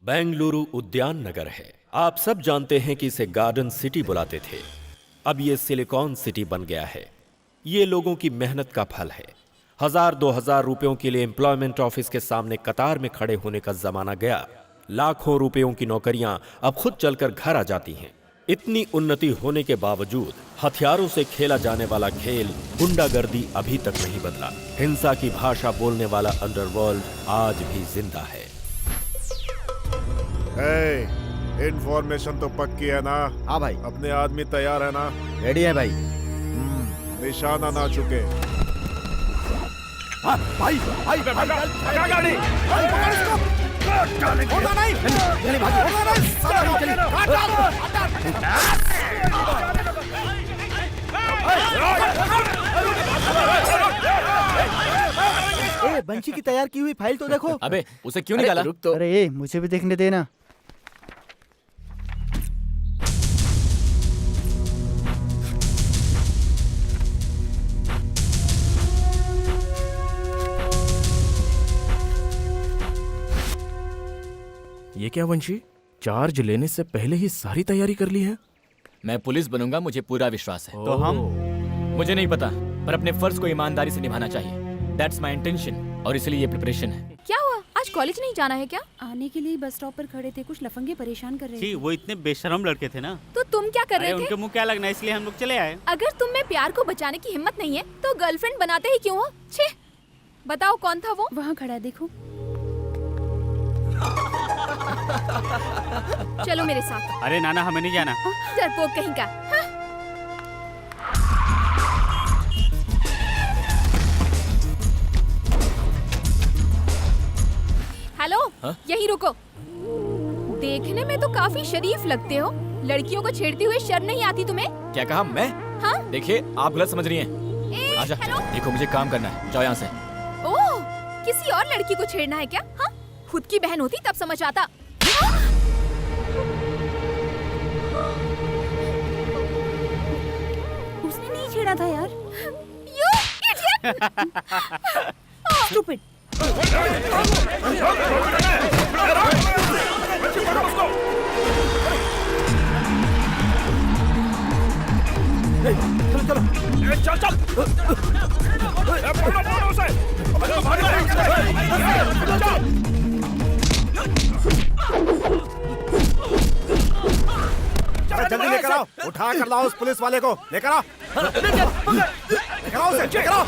बेंगलुरु उद्यान नगर है। आप सब जानते हैं कि इसे गार्डन सिटी बुलाते थे। अब ये सिलिकॉन सिटी बन गया है। ये लोगों की मेहनत का फल है। 1000-2000 रुपयों के लिए एम्प्लॉयमेंट ऑफिस के सामने कतार में खड़े होने का जमाना गया। लाखों रुपयों की नौकरियां अब खुद चलकर घर आ जाती हैं। इतनी उन्नति होने के बावजूद हथियारों से खेला जाने वाला खेल गुंडागर्दी अभी तक नहीं बदला। हिंसा की भाषा बोलने वाला अंडरवर्ल्ड आज भी जिंदा है। इन्फॉर्मेशन तो पक्की है ना? हाँ भाई। अपने आदमी तैयार है ना? रेडी है भाई। निशाना ना चुके। हाँ, भाई भाई भगा गाड़ी। बंशी की तैयार की हुई फाइल तो देखो। अबे उसे क्यों निकाला? रुक तो। अरे मुझे भी देखने देना। ये क्या वंशी, चार्ज लेने से पहले ही सारी तैयारी कर ली है? मैं पुलिस बनूंगा, मुझे पूरा विश्वास है। तो हम? मुझे नहीं पता, पर अपने फर्ज को ईमानदारी से निभाना चाहिए। दैट्स माय इंटेंशन, और इसलिए ये प्रिपरेशन है। क्या हुआ, आज कॉलेज नहीं जाना है क्या? आने के लिए बस स्टॉप पर खड़े थे, कुछ लफंगे परेशान कर रहे थे। वो इतने बेशरम लड़के थे ना। तो तुम क्या कर रहे थे? उनके मुंह क्या लगना, इसलिए हम लोग चले आए। अगर तुम में प्यार को बचाने की हिम्मत नहीं है तो गर्लफ्रेंड बनाते ही क्यों हो? छे, बताओ कौन था वो? वहाँ खड़ा है, देखो। चलो मेरे साथ। अरे नाना, हमें नहीं जाना। डरपोक कहीं का। हाँ? हेलो, यहीं रुको। देखने में तो काफी शरीफ लगते हो। लड़कियों को छेड़ती हुए शर्म नहीं आती तुम्हें? क्या कहा मैं? हाँ? देखिए, आप गलत समझ रही हैं। आजा, देखो मुझे काम करना है, जाओ यहाँ से। ओह, किसी और लड़की को छेड़ना है क्या? हाँ? खुद की बहन होती तब समझ आता। उसने नहीं छेड़ा था यार। You idiot! Stupid! जल्दी लेकर आओ, उठा कर लाओ उस पुलिस वाले को। लेकर आओ, लेकर आओ उसे, लेकर आओ।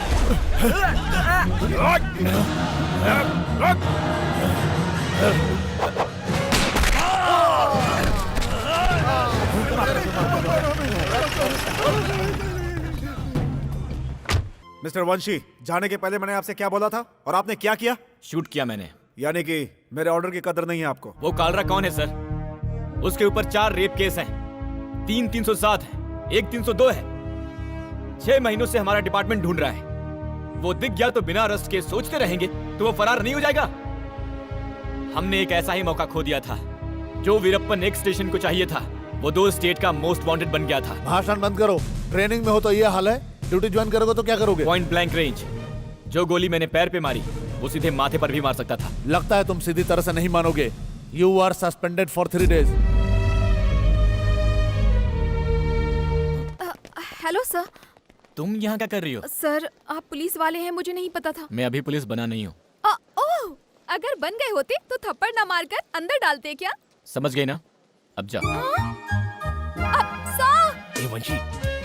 मिस्टर वंशी, जाने के पहले मैंने आपसे क्या बोला था और आपने क्या किया? शूट किया मैंने। यानी कि मेरे ऑर्डर की कदर नहीं है आपको। वो कालरा कौन है सर? उसके ऊपर 4 रेप केस हैं, 3 307 है, 1 302 है। 6 महीनों से हमारा डिपार्टमेंट ढूंढ रहा है। वो दिख गया तो बिना अरेस्ट के सोचते रहेंगे तो वो फरार नहीं हो जाएगा? हमने एक ऐसा ही मौका खो दिया था। जो वीरप्पन एक स्टेशन को चाहिए था, वो 2 स्टेट का मोस्ट वांटेड बन गया था। भाषण बंद करो। ट्रेनिंग में हो तो ये हाल है, ड्यूटी ज्वाइन करोगे तो क्या करोगे? Point blank range. जो गोली मैंने पैर पे मारी वो सीधे माथे पर भी मार सकता था। लगता है तुम सीधी तरह से नहीं मानोगे। You are suspended for 3 days। Hello sir. तुम यहाँ क्या कर रही हो? सर, आप पुलिस वाले हैं, मुझे नहीं पता था। मैं अभी पुलिस बना नहीं हूँ। ओह, अगर बन गए होते तो थप्पड़ ना मारकर अंदर डालते क्या? समझ गई ना? अब जा। सर! वंशी,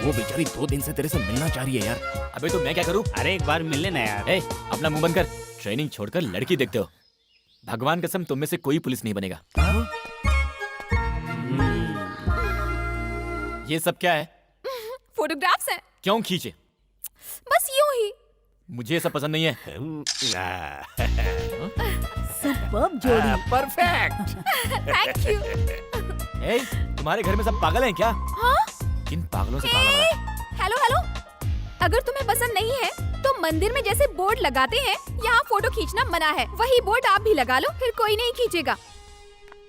वो बेचारी 2 दिन से तेरे से मिलना चाह रही है यार। अबे तो मैं क्या करूँ? अरे एक बार मिल लेना यार। अपना मुंह बंद कर। ट्रेनिंग छोड़कर लड़की देखते हो। भगवान कसम, तुम में से कोई पुलिस नहीं बनेगा। ये सब क्या है? फोटोग्राफ्स हैं। क्यों खींचे? बस यूं ही। मुझे ये सब पसंद नहीं है। सुपर्ब जोड़ी। परफेक्ट। Thank you. तुम्हारे घर में सब पागल हैं क्या? हाँ? किन पागलों से पाला बना? हेलो हेलो, अगर तुम्हें पसंद नहीं है तो मंदिर में जैसे बोर्ड लगाते हैं, यहाँ फोटो खींचना मना है, वही बोर्ड आप भी लगा लो, फिर कोई नहीं खींचेगा।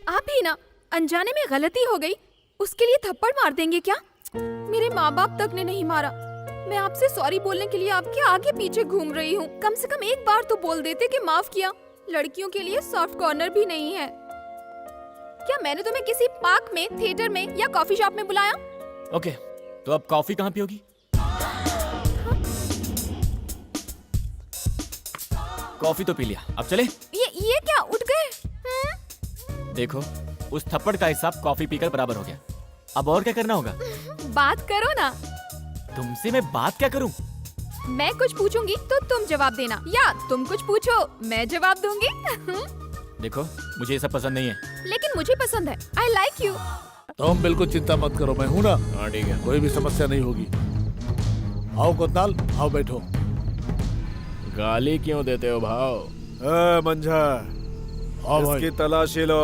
आप भी ना, अनजाने में गलती हो गई, उसके लिए थप्पड़ मार देंगे क्या? मेरे माँ बाप तक ने नहीं मारा। मैं आपसे सॉरी बोलने के लिए आपके आगे पीछे घूम रही हूँ। कम से कम एक बार तो बोल देते कि माफ किया। लड़कियों के लिए सॉफ्ट कॉर्नर भी नहीं है। क्या मैंने तुम्हें किसी पार्क में, थिएटर में या कॉफी शॉप में बुलाया? ओके, तो अब कॉफी कहाँ पियोगी? कॉफी तो पी लिया, अब चले? ये क्या, उठ गए? देखो, उस थप्पड़ का हिसाब कॉफी पीकर बराबर हो गया। अब और क्या करना होगा? बात करो ना। तुमसे मैं बात क्या करूं? मैं कुछ पूछूंगी तो तुम जवाब देना, या तुम कुछ पूछो मैं जवाब दूंगी। देखो, मुझे ये सब पसंद नहीं है। लेकिन मुझे पसंद है। I like you. तुम बिल्कुल चिंता मत करो, मैं हूँ ना। हाँ ठीक है। कोई भी समस्या नहीं होगी। आओ कोतवाल, आओ बैठो। गाली क्यों देते हो भाव? मंझा, आओ भाई। इसकी तलाशी लो।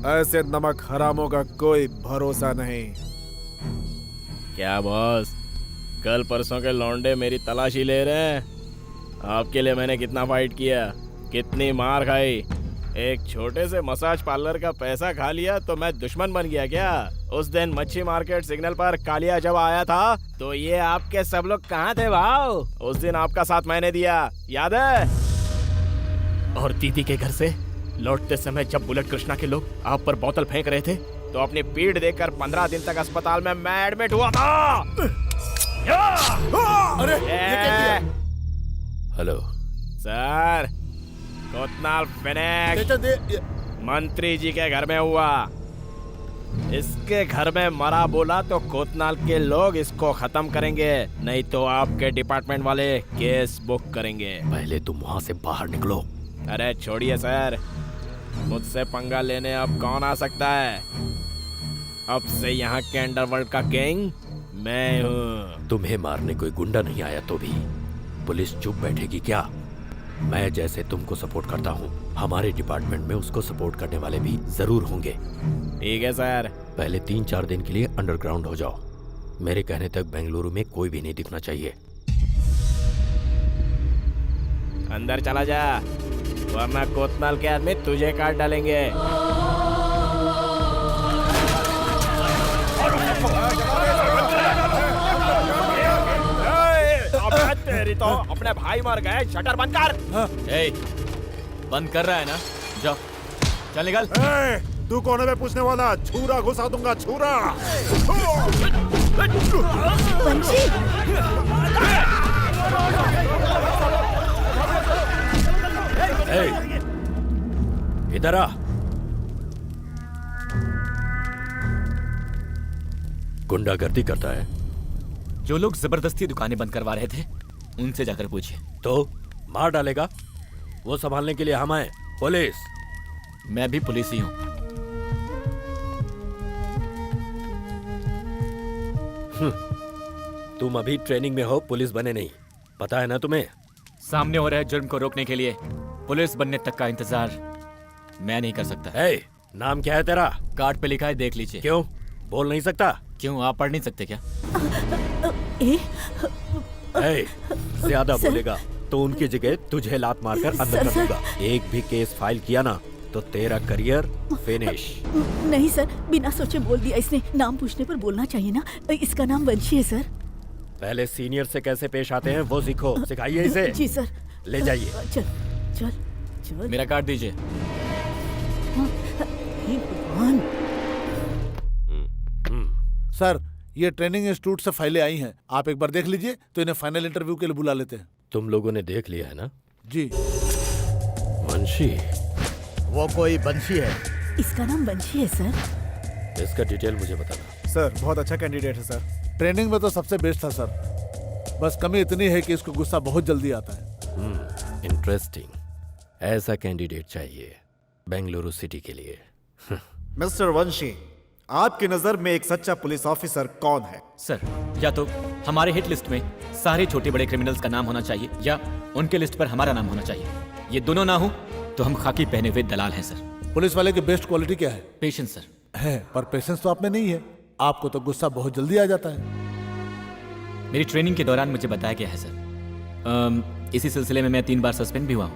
ऐसे नमक हरामों का कोई भरोसा नहीं। क्या बॉस, कल परसों के लौंडे मेरी तलाशी ले रहे हैं? आपके लिए मैंने कितना फाइट किया, कितनी मार खाई। एक छोटे से मसाज पार्लर का पैसा खा लिया तो मैं दुश्मन बन गया क्या? उस दिन मच्छी मार्केट सिग्नल पर कालिया जब आया था तो ये आपके सब लोग कहाँ थे भाव? उस दिन आपका साथ मैंने दिया, याद है? और दीदी के घर से लौटते समय जब बुलेट कृष्णा के लोग आप पर बोतल फेंक रहे थे तो अपनी पीठ देखकर 15 दिन तक अस्पताल में मैं एडमिट हुआ था। अरे ये क्या किया? हेलो सर, कोतवाल फिनिश चाचा दे। मंत्री जी के घर में हुआ। इसके घर में मरा बोला तो कोतवाल के लोग इसको खत्म करेंगे, नहीं तो आपके डिपार्टमेंट वाले केस बुक करेंगे। पहले तुम वहां से बाहर निकलो। अरे छोड़िए सर, मुझसे पंगा लेने अब कौन आ सकता है? अब से यहाँ के अंडरवर्ल्ड का किंग मैं हूँ। तुम्हें मारने कोई गुंडा नहीं आया तो भी पुलिस चुप बैठेगी क्या? मैं जैसे तुमको सपोर्ट करता हूँ, हमारे डिपार्टमेंट में उसको सपोर्ट करने वाले भी जरूर होंगे। ठीक है सर। पहले 3-4 दिन के लिए अंडरग्राउंड हो जाओ। मेरे कहने तक बेंगलुरु में कोई भी नहीं दिखना चाहिए। अंदर चला जा, वरना कोतवाल के आदमी तुझे काट डालेंगे। तेरी तो अपने भाई मर गए, शटर बंद कर। ए, बंद कर रहा है ना? जाओ, चल निकल। तू कोने में पूछने वाला, छुरा घुसा दूंगा, छुरा। इधर आ। गुंडागर्दी करता है जो लोग जबरदस्ती दुकानें बंद करवा रहे थे उनसे जाकर पूछिए। तो मार डालेगा? वो संभालने के लिए हम आए, पुलिस। मैं भी पुलिस ही हूँ। तुम अभी ट्रेनिंग में हो, पुलिस बने नहीं, पता है ना तुम्हें? सामने हो रहे जुर्म को रोकने के लिए पुलिस बनने तक का इंतजार मैं नहीं कर सकता। नाम क्या है तेरा? कार्ड पे लिखा है, देख लीजिए। क्यों बोल नहीं सकता? क्यों, आप पढ़ नहीं सकते क्या? ज्यादा बोलेगा तो उनकी जगह तुझे लात मारकर अंदर कर दूंगा। एक भी केस फाइल किया ना तो तेरा करियर फिनिश। नहीं सर, बिना सोचे बोल दिया इसने। नाम पूछने पर बोलना चाहिए ना। इसका नाम वंशी है सर। पहले सीनियर से कैसे पेश आते हैं वो सीखो, सिखाइए इसे। जी सर। ले जाइए। चल चल चल। मेरा कार्ड दीजिए। हे भगवान। सर, ये ट्रेनिंग इंस्टीट्यूट से फाइलें आई हैं, आप एक बार देख लीजिए तो इन्हें फाइनल इंटरव्यू के लिए बुला लेते हैं। तुम लोगों ने देख लिया है ना? जी। वंशी? वो कोई बंशी है। इसका नाम वंशी है सर। इसका डिटेल मुझे बताना। सर बहुत अच्छा कैंडिडेट है सर। ट्रेनिंग में तो सबसे बेस्ट था सर, बस कमी इतनी है कि इसको गुस्सा बहुत जल्दी आता है। इंटरेस्टिंग। ऐसा कैंडिडेट चाहिए बेंगलुरु सिटी के लिए। मिस्टर वंशी, आपकी नजर में एक सच्चा पुलिस ऑफिसर कौन है? सर, या तो हमारे हिट लिस्ट में सारे छोटे बड़े क्रिमिनल्स का नाम होना चाहिए या उनके लिस्ट पर हमारा नाम होना चाहिए। ये दोनों ना हो तो हम खाकी पहने हुए दलाल हैं सर। पुलिस वाले की बेस्ट क्वालिटी क्या है? Patience sir. है, पर पेशेंस तो आप में नहीं है। आपको तो गुस्सा बहुत जल्दी आ जाता है। मेरी ट्रेनिंग के दौरान मुझे बताया गया है सर। इसी सिलसिले में मैं 3 बार सस्पेंड भी हुआ हूँ।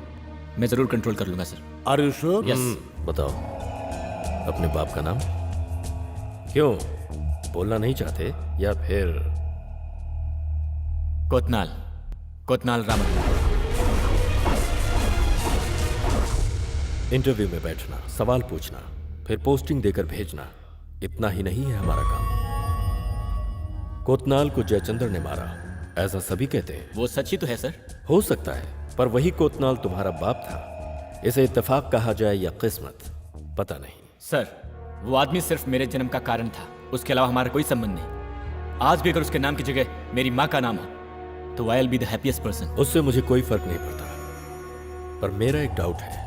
मैं जरूर कंट्रोल कर लूंगा sir. Are you sure? Yes. बताओ अपने बाप का नाम। क्यों बोलना नहीं चाहते या फिर? कोतवाल रामन। इंटरव्यू में बैठना, सवाल पूछना, फिर पोस्टिंग देकर भेजना। इतना ही नहीं है हमारा काम। कोतनाल को जयचंद्र ने मारा, ऐसा सभी कहते हैं। वो सच ही तो है सर। हो सकता है, पर वही कोतनाल तुम्हारा बाप था। इसे इत्तेफाक कहा जाए या किस्मत, पता नहीं। सर, वो आदमी सिर्फ मेरे जन्म का कारण था, उसके अलावा हमारा कोई संबंध नहीं। आज भी अगर उसके नाम की जगह मेरी माँ का नाम हो तो I will be the happiest person. उससे मुझे कोई फर्क नहीं पड़ता, पर मेरा एक डाउट है।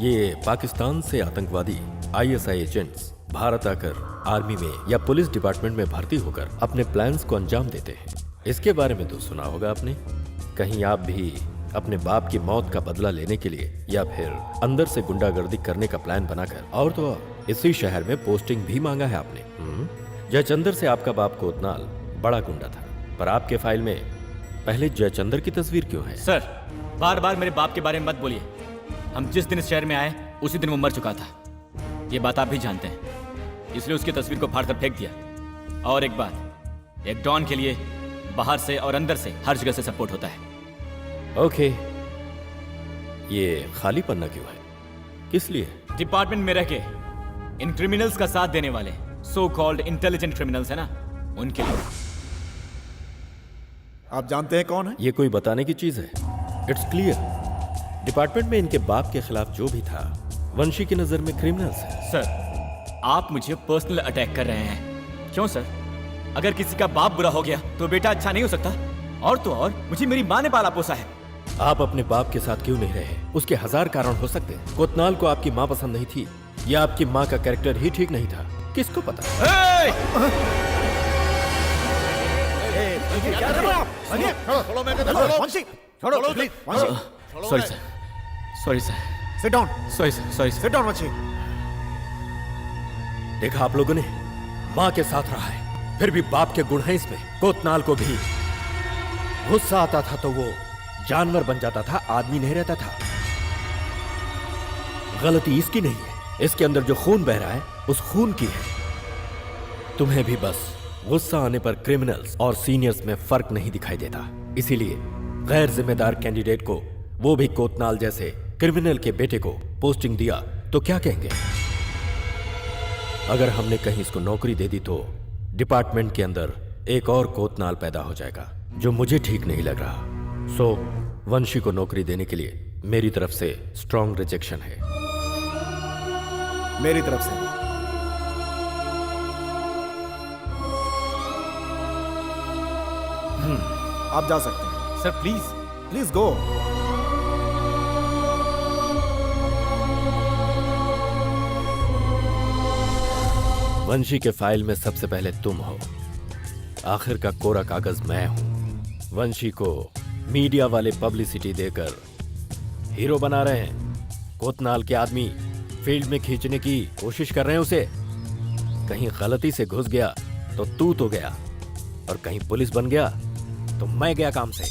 ये पाकिस्तान से आतंकवादी ISI एजेंट्स भारत आकर आर्मी में या पुलिस डिपार्टमेंट में भर्ती होकर अपने प्लान्स को अंजाम देते हैं। इसके बारे में तो सुना होगा आपने। कहीं आप भी अपने बाप की मौत का बदला लेने के लिए या फिर अंदर से गुंडागर्दी करने का प्लान बनाकर और तो और इसी शहर में पोस्टिंग भी मांगा है आपने। जयचंद्र से आपका बाप कोतनाल बड़ा गुंडा था, पर आपके फाइल में पहले जयचंद्र की तस्वीर क्यों है? सर, बार बार मेरे बाप के बारे में मत बोलिए। हम जिस दिन इस शहर में आए उसी दिन वो मर चुका था। ये बात आप भी जानते हैं, इसलिए उसकी तस्वीर को फाड़ कर फेंक दिया। और एक बात, एक डॉन के लिए बाहर से और अंदर से हर जगह से सपोर्ट होता है। ओके, ये खाली पन्ना क्यों है? किस लिए? डिपार्टमेंट में रह के इन क्रिमिनल्स का साथ देने वाले सो कॉल्ड इंटेलिजेंट क्रिमिनल्स है ना, उनके लिए। आप जानते हैं कौन है? ये कोई बताने की चीज है? It's clear. डिपार्टमेंट में इनके बाप के खिलाफ जो भी था, वंशी की नजर में क्रिमिनल्स है। सर, आप मुझे पर्सनल अटैक कर रहे हैं। क्यों सर? अगर किसी का बाप बुरा हो गया तो बेटा अच्छा नहीं हो सकता? और तो और मुझे मेरी माँ ने पाला पोसा है। आप अपने बाप के साथ क्यों नहीं रहे? उसके हजार कारण हो सकते हैं। कोतनाल को आपकी माँ पसंद नहीं थी या आपकी माँ का कैरेक्टर ही ठीक नहीं था, किसको पता? Sorry sir, sorry sir, sit down, sorry sir, sorry sir. Sit down Vanshi. देखा आप लोगों ने, माँ के साथ रहा है, फिर भी बाप के गुण हैं इसमें। कोतनाल को भी गुस्सा आता था तो वो जानवर बन जाता था, आदमी नहीं रहता था। गलती इसकी नहीं है, इसके अंदर जो खून बह रहा है उस खून की है। तुम्हें भी बस गुस्सा आने पर क्रिमिनल्स और सीनियर्स में फर्क नहीं दिखाई देता, इसीलिए गैर जिम्मेदार कैंडिडेट को, वो भी कोतनाल जैसे क्रिमिनल के बेटे को पोस्टिंग दिया तो क्या कहेंगे? अगर हमने कहीं इसको नौकरी दे दी तो डिपार्टमेंट के अंदर एक और कोतनाल पैदा हो जाएगा, जो मुझे ठीक नहीं लग रहा। सो वंशी को नौकरी देने के लिए मेरी तरफ से स्ट्रॉन्ग रिजेक्शन है। मेरी तरफ से आप जा सकते हैं। Sir please, please go. Vanshi के फाइल में सबसे पहले तुम हो, आखिर का कोरा कागज मैं हूं। वंशी को मीडिया वाले पब्लिसिटी देकर हीरो बना रहे हैं। कोतनाल के आदमी फील्ड में खींचने की कोशिश कर रहे हैं उसे। कहीं गलती से घुस गया तो तू तो गया, और कहीं पुलिस बन गया तो मैं गया काम से।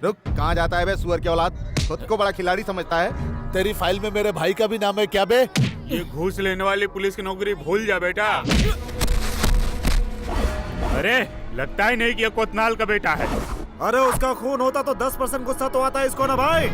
रुक, कहाँ जाता है बे सुअर की औलाद? खुद को बड़ा खिलाड़ी समझता है। तेरी फाइल में मेरे भाई का भी नाम है क्या बे? ये घूस लेने वाली पुलिस की नौकरी भूल जा बेटा। अरे लगता ही नहीं कि ये कोतनाल का बेटा है। अरे उसका खून होता तो 10% गुस्सा तो आता है इसको ना भाई।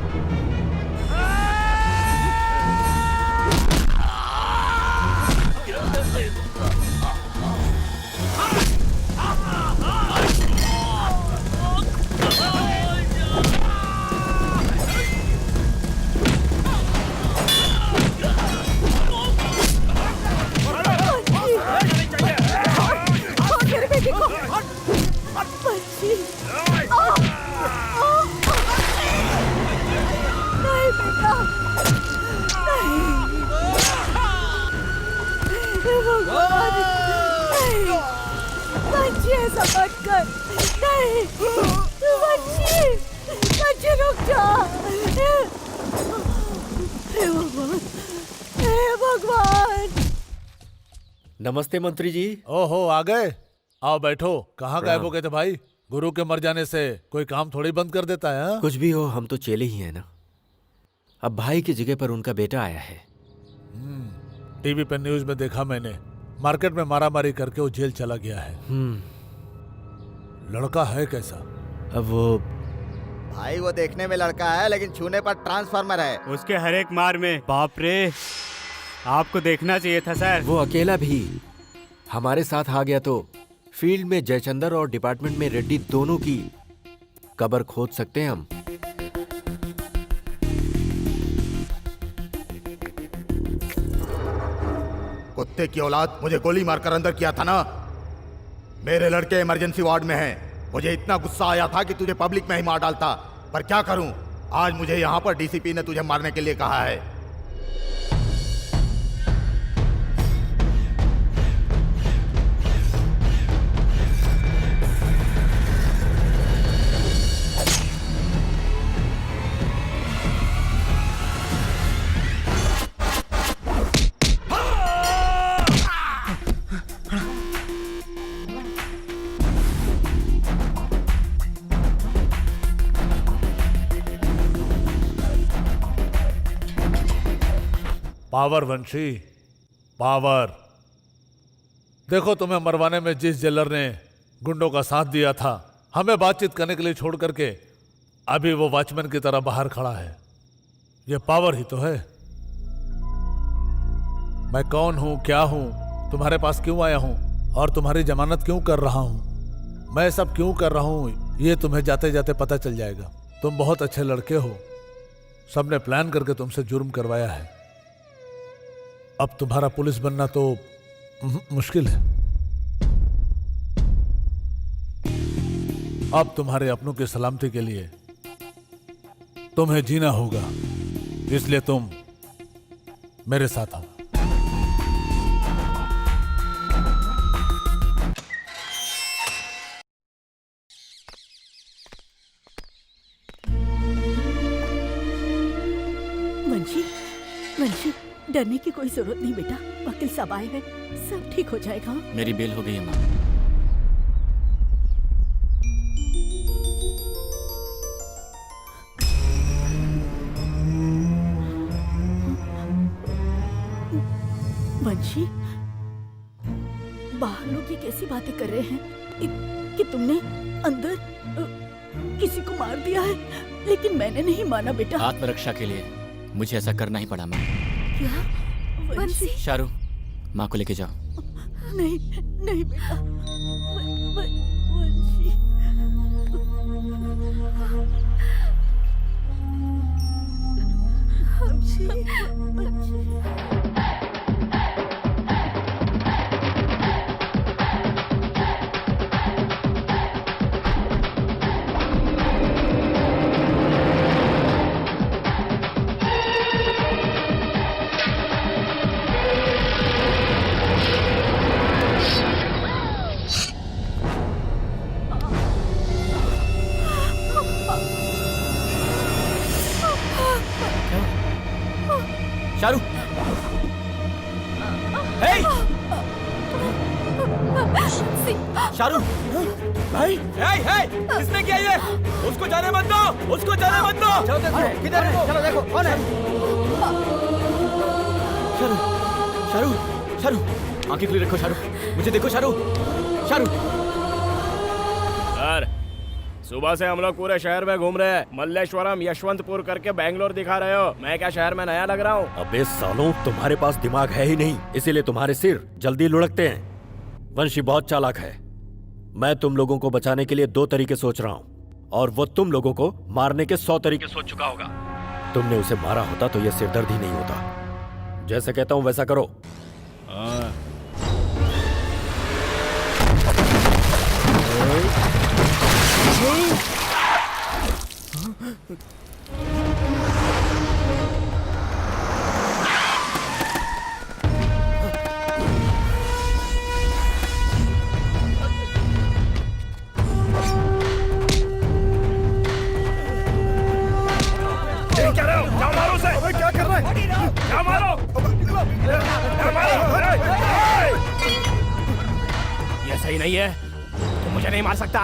नमस्ते मंत्री जी। ओहो, आ गए। आओ बैठो। कहाँ गायब हो गए थे भाई? गुरु के मर जाने से कोई काम थोड़ी बंद कर देता है। हाँ? कुछ भी हो, हम तो चेले ही हैं ना। अब भाई की जगह पर उनका बेटा आया है। टीवी पे न्यूज में देखा मैंने, मार्केट में मारामारी करके वो जेल चला गया है। लड़का है कैसा? अब वो भाई वो देखने में लड़का है, लेकिन छूने पर ट्रांसफार्मर है। उसके हर एक मार में बाप रे। आपको देखना चाहिए था सर। वो अकेला भी हमारे साथ आ गया तो फील्ड में जयचंदर और डिपार्टमेंट में रेड्डी दोनों की कब्र खोद सकते हैं हम। कुत्ते की औलाद, मुझे गोली मारकर अंदर किया था ना। मेरे लड़के इमरजेंसी वार्ड में हैं। मुझे इतना गुस्सा आया था कि तुझे पब्लिक में ही मार डालता, पर क्या करूं, आज मुझे यहां पर डीसीपी ने तुझे मारने के लिए कहा है। पावर वंशी, पावर। देखो, तुम्हें मरवाने में जिस जेलर ने गुंडों का साथ दिया था, हमें बातचीत करने के लिए छोड़ करके अभी वो वॉचमैन की तरह बाहर खड़ा है। ये पावर ही तो है। मैं कौन हूं, क्या हूं, तुम्हारे पास क्यों आया हूं और तुम्हारी जमानत क्यों कर रहा हूं, मैं सब क्यों कर रहा हूं, ये तुम्हें जाते जाते पता चल जाएगा। तुम बहुत अच्छे लड़के हो, सबने प्लान करके तुमसे जुर्म करवाया है। अब तुम्हारा पुलिस बनना तो मुश्किल है। अब तुम्हारे अपनों की सलामती के लिए तुम्हें जीना होगा, इसलिए तुम मेरे साथ आओ। वंशी, वंशी, डरने की कोई जरूरत नहीं बेटा। वकील साहब आए हैं, सब ठीक हो जाएगा। मेरी बेल हो गई है माँ। वंशी, बाहर लोग ये कैसी बातें कर रहे हैं कि तुमने अंदर किसी को मार दिया है, लेकिन मैंने नहीं माना बेटा। आत्मरक्षा के लिए मुझे ऐसा करना ही पड़ा माँ। क्या? वंशी, शारू, माँ को लेके जाओ। नहीं नहीं बेटा, वंशी। शारू, हे! शारू, भाई, किसने किया ये? उसको जाने मत दो, उसको जाने मत दो। चलो देखो, किधर है? चलो देखो, कौन है? शारू, शारू, शारू, आंखें खुली रखो शारू, मुझे देखो शारू, शारू। सर, सुबह से हम लोग पूरे शहर में घूम रहे हैं। मल्लेश्वरम, यशवंतपुर करके बैंगलोर दिखा रहे हो। मैं क्या शहर में नया लग रहा हूँ? अबे सालों, तुम्हारे पास दिमाग है ही नहीं, इसीलिए तुम्हारे सिर जल्दी लुढ़कते हैं। वंशी बहुत चालाक है। मैं तुम लोगों को बचाने के लिए 2 तरीके सोच रहा हूँ, और वो तुम लोगों को मारने के 100 तरीके सोच चुका होगा। तुमने उसे मारा होता तो यह सिरदर्द ही नहीं होता। जैसे कहता हूँ वैसा करो। हाँ। क्या रहे हो? क्या मारो उसे? अबे क्या कर रहे हैं? क्या मारो? क्या मारो? ये सही नहीं है, तुम मुझे नहीं मार सकता।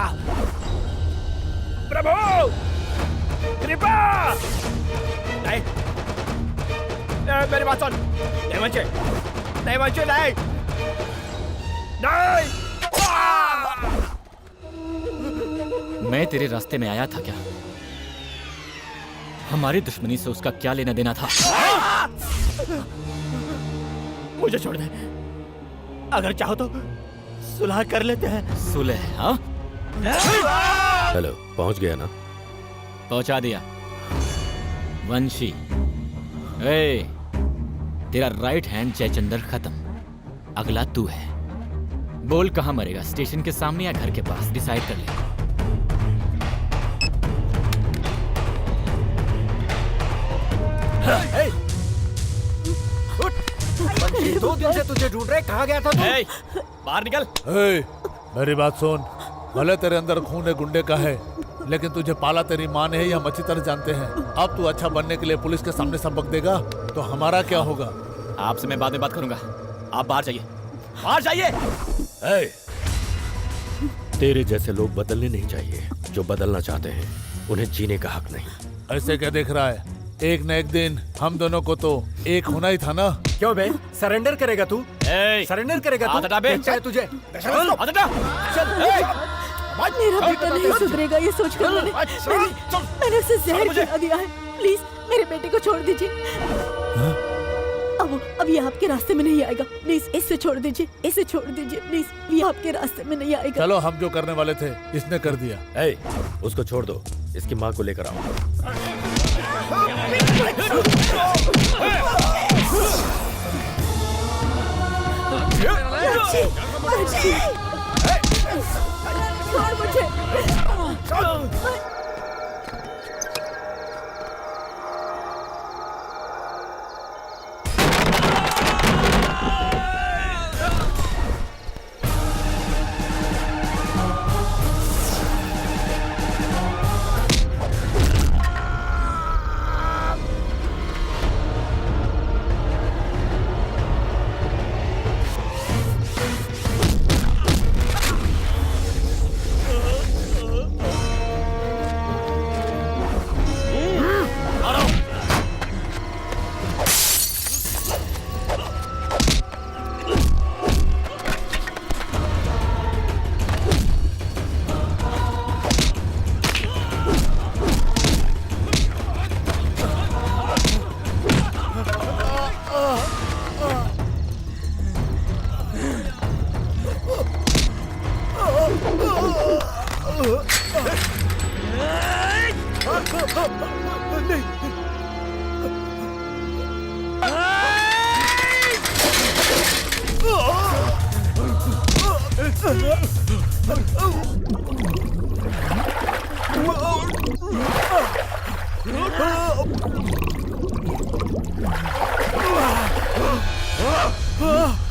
प्रभु, कृपा! नहीं, मेरी बात सुन। नहीं वंशे, नहीं वंशे, नहीं, नहीं! मैं तेरे रास्ते में आया था क्या? हमारी दुश्मनी से उसका क्या लेना देना था? मुझे छोड़ दे। अगर चाहो तो सुलह कर लेते हैं। सुलह? हाँ, हेलो, पहुंच गया ना? पहुंचा दिया। वंशी, ए, तेरा राइट हैंड जयचंद्र खत्म। अगला तू है। बोल कहाँ मरेगा, स्टेशन के सामने या घर के पास? डिसाइड कर ले। बंशी, 2 दिन से तुझे ढूंढ रहे, कहाँ गया था तू? ए, बाहर निकल। ए, मेरी बात सुन, भले तेरे अंदर खून है गुंडे का है, लेकिन तुझे पाला तेरी माँ ने है, हम अच्छी तरह जानते हैं। अब तू अच्छा बनने के लिए पुलिस के सामने सबक देगा तो हमारा क्या होगा? आपसे मैं बाद में बात करूंगा। आप बाहर जाइए, बाहर जाइए। ए, तेरे जैसे लोग बदलने नहीं चाहिए। जो बदलना चाहते हैं उन्हें जीने का हक नहीं। ऐसे क्या देख रहा है? एक न एक दिन हम दोनों को तो एक होना ही था ना। क्यों बे, सरेंडर करेगा तू? ए, सरेंडर करेगा हाथ हटा बे। तू? चाहे तुझे हाथ हटा। मेरा बेटा नहीं सुधरेगा, ये सोचकर मैंने उसे जहर खिला दिया है। प्लीज मेरे बेटे को छोड़ दीजिए। अब ये आपके रास्ते में नहीं आएगा। प्लीज इसे छोड़ दीजिए, इसे छोड़ दीजिए प्लीज। ये आपके रास्ते में नहीं आएगा। चलो, हम जो करने वाले थे इसने कर दिया। ए, उसको छोड़ दो, इसकी माँ को लेकर आओ। छोड़ मुझे। Ah!